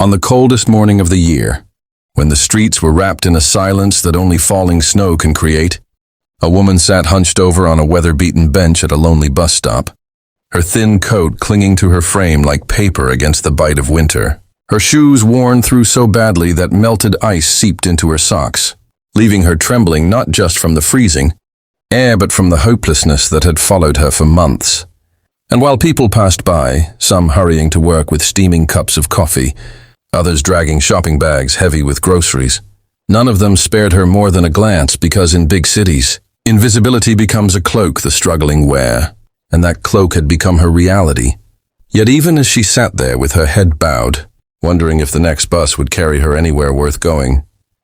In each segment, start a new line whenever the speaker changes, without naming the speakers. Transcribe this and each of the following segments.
On the coldest morning of the year, when the streets were wrapped in a silence that only falling snow can create, a woman sat hunched over on a weather-beaten bench at a lonely bus stop, her thin coat clinging to her frame like paper against the bite of winter, her shoes worn through so badly that melted ice seeped into her socks, leaving her trembling not just from the freezing air but from the hopelessness that had followed her for months. And while people passed by, some hurrying to work with steaming cups of coffee, others dragging shopping bags heavy with groceries, none of them spared her more than a glance, because in big cities, invisibility becomes a cloak the struggling wear, and that cloak had become her reality. Yet even as she sat there with her head bowed, wondering if the next bus would carry her anywhere worth going,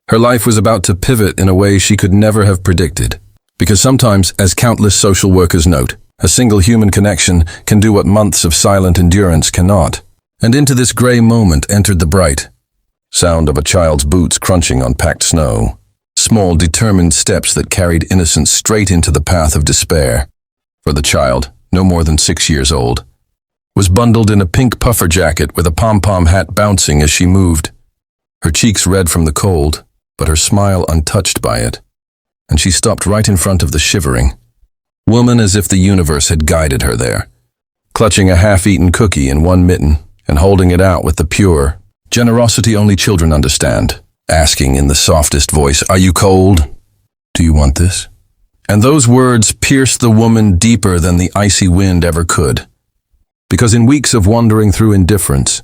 her life was about to pivot in a way she could never have predicted. Because sometimes, as countless social workers note, a single human connection can do what months of silent endurance cannot. And into this gray moment entered the bright sound of a child's boots crunching on packed snow, small determined steps that carried innocence straight into the path of despair. For the child, no more than 6 years old, was bundled in a pink puffer jacket with a pom-pom hat bouncing as she moved, her cheeks red from the cold, but her smile untouched by it. And she stopped right in front of the shivering woman, as if the universe had guided her there, clutching a half-eaten cookie in one mitten and holding it out with the pure generosity only children understand, asking in the softest voice, "Are you cold? Do you want this?" And those words pierced the woman deeper than the icy wind ever could, because in weeks of wandering through indifference,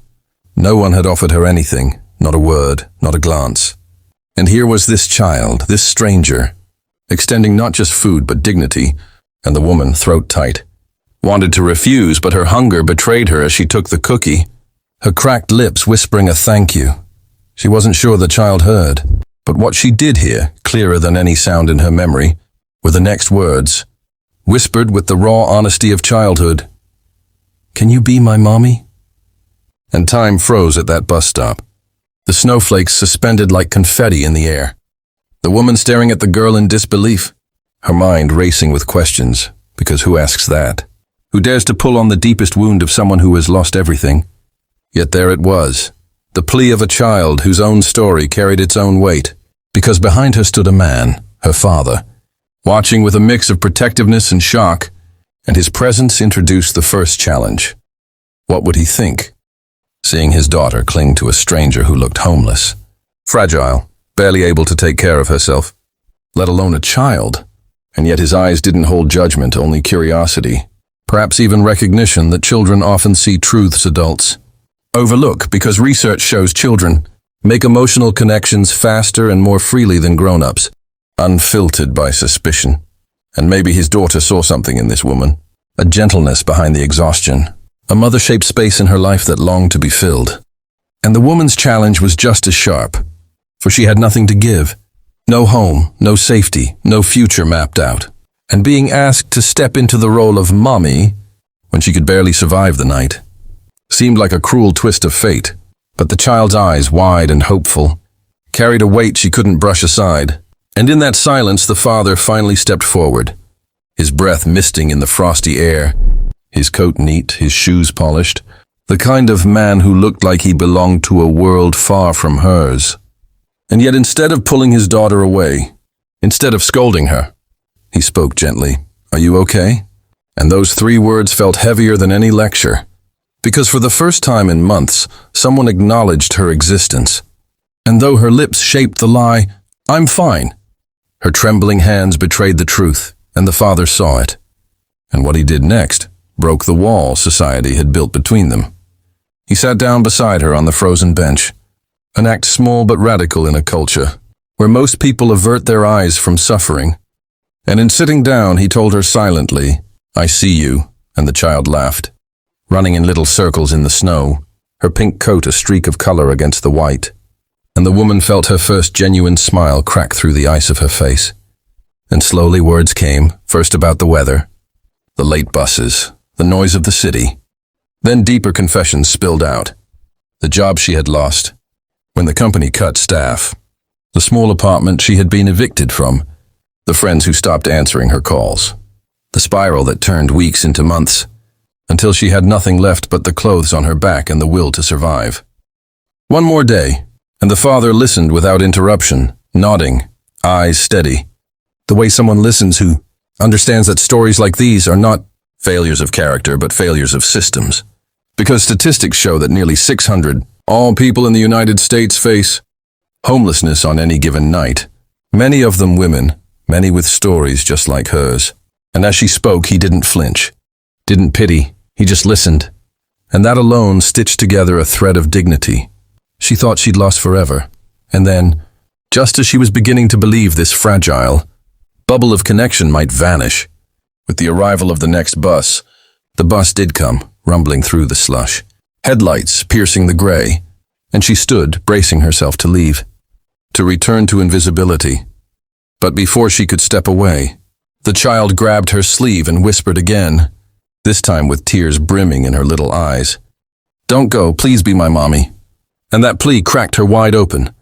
no one had offered her anything, not a word, not a glance. And here was this child, this stranger, extending not just food but dignity, and the woman, throat tight, wanted to refuse, but her hunger betrayed her as she took the cookie, her cracked lips whispering a thank you. She wasn't sure the child heard, but what she did hear, clearer than any sound in her memory, were the next words, whispered with the raw honesty of childhood. "Can you be my mommy?" And time froze at that bus stop, the snowflakes suspended like confetti in the air. The woman staring at the girl in disbelief, her mind racing with questions, because who asks that? Who dares to pull on the deepest wound of someone who has lost everything? Yet there it was, the plea of a child whose own story carried its own weight, because behind her stood a man, her father, watching with a mix of protectiveness and shock, and his presence introduced the first challenge. What would he think, seeing his daughter cling to a stranger who looked homeless, fragile, barely able to take care of herself, let alone a child? And yet his eyes didn't hold judgment, only curiosity, perhaps even recognition that children often see truths adults overlook, because research shows children make emotional connections faster and more freely than grown-ups, unfiltered by suspicion. And maybe his daughter saw something in this woman, a gentleness behind the exhaustion, a mother-shaped space in her life that longed to be filled. And the woman's challenge was just as sharp, for she had nothing to give. No home, no safety, no future mapped out. And being asked to step into the role of mommy, when she could barely survive the night, seemed like a cruel twist of fate. But the child's eyes, wide and hopeful, carried a weight she couldn't brush aside. And in that silence, the father finally stepped forward, his breath misting in the frosty air, his coat neat, his shoes polished, the kind of man who looked like he belonged to a world far from hers. And yet instead of pulling his daughter away, instead of scolding her, he spoke gently, "Are you okay?" And those 3 words felt heavier than any lecture, because for the first time in months, someone acknowledged her existence. And though her lips shaped the lie, "I'm fine," her trembling hands betrayed the truth, and the father saw it. And what he did next broke the wall society had built between them. He sat down beside her on the frozen bench, an act small but radical in a culture where most people avert their eyes from suffering. And in sitting down, he told her silently, "I see you," and the child laughed, running in little circles in the snow, her pink coat a streak of color against the white. And the woman felt her first genuine smile crack through the ice of her face. And slowly words came, first about the weather, the late buses, the noise of the city. Then deeper confessions spilled out. The job she had lost, when the company cut staff, the small apartment she had been evicted from, the friends who stopped answering her calls, the spiral that turned weeks into months, until she had nothing left but the clothes on her back and the will to survive. One more day, and the father listened without interruption, nodding, eyes steady. The way someone listens who understands that stories like these are not failures of character, but failures of systems. Because statistics show that nearly 600 all people in the United States face homelessness on any given night. Many of them women, many with stories just like hers. And as she spoke, he didn't flinch, didn't pity, he just listened. And that alone stitched together a thread of dignity. She thought she'd lost forever. And then, just as she was beginning to believe this fragile bubble of connection might vanish, with the arrival of the next bus, the bus did come, rumbling through the slush, headlights piercing the gray, and she stood, bracing herself to leave, to return to invisibility. But before she could step away, the child grabbed her sleeve and whispered again, this time with tears brimming in her little eyes. "Don't go, please be my mommy." And that plea cracked her wide open,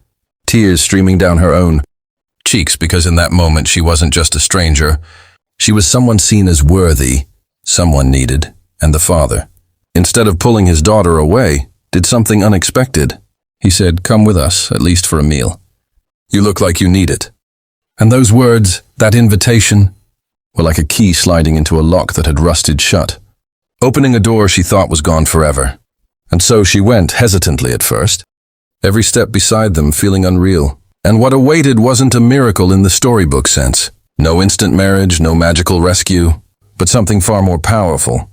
tears streaming down her own cheeks, because in that moment she wasn't just a stranger. She was someone seen as worthy, someone needed, and the father, instead of pulling his daughter away, did something unexpected. He said, "Come with us, at least for a meal. You look like you need it." And those words, that invitation, were like a key sliding into a lock that had rusted shut, opening a door she thought was gone forever. And so she went, hesitantly at first, every step beside them feeling unreal. And what awaited wasn't a miracle in the storybook sense. No instant marriage, no magical rescue, but something far more powerful.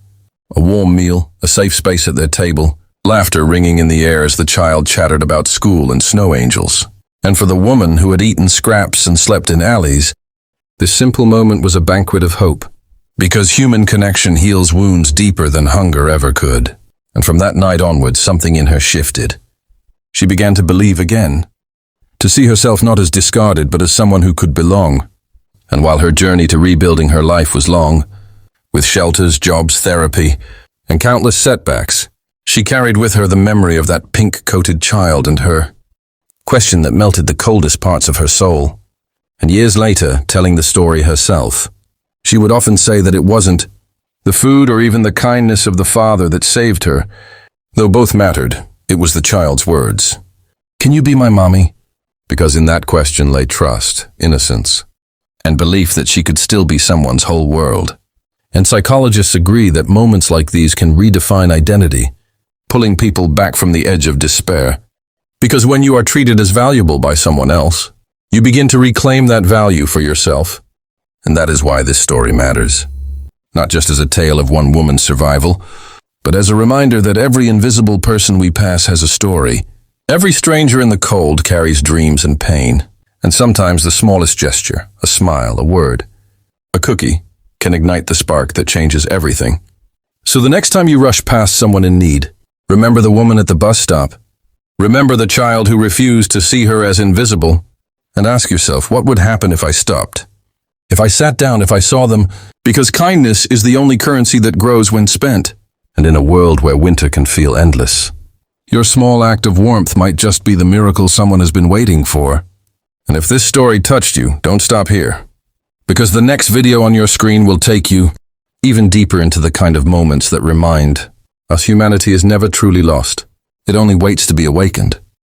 A warm meal, a safe space at their table, laughter ringing in the air as the child chattered about school and snow angels. And for the woman who had eaten scraps and slept in alleys, this simple moment was a banquet of hope. Because human connection heals wounds deeper than hunger ever could. And from that night onward, something in her shifted. She began to believe again, to see herself not as discarded, but as someone who could belong. And while her journey to rebuilding her life was long, with shelters, jobs, therapy, and countless setbacks, she carried with her the memory of that pink-coated child and her question that melted the coldest parts of her soul. And years later, telling the story herself, she would often say that it wasn't the food or even the kindness of the father that saved her. Though both mattered, it was the child's words. "Can you be my mommy?" Because in that question lay trust, innocence, and belief that she could still be someone's whole world. And psychologists agree that moments like these can redefine identity, pulling people back from the edge of despair. Because when you are treated as valuable by someone else, you begin to reclaim that value for yourself. And that is why this story matters. Not just as a tale of one woman's survival, but as a reminder that every invisible person we pass has a story. Every stranger in the cold carries dreams and pain. And sometimes the smallest gesture, a smile, a word, a cookie, can ignite the spark that changes everything. So the next time you rush past someone in need, remember the woman at the bus stop. Remember the child who refused to see her as invisible. And ask yourself, what would happen if I stopped? If I sat down, if I saw them? Because kindness is the only currency that grows when spent. And in a world where winter can feel endless, your small act of warmth might just be the miracle someone has been waiting for. And if this story touched you, don't stop here. Because the next video on your screen will take you even deeper into the kind of moments that remind us humanity is never truly lost. It only waits to be awakened.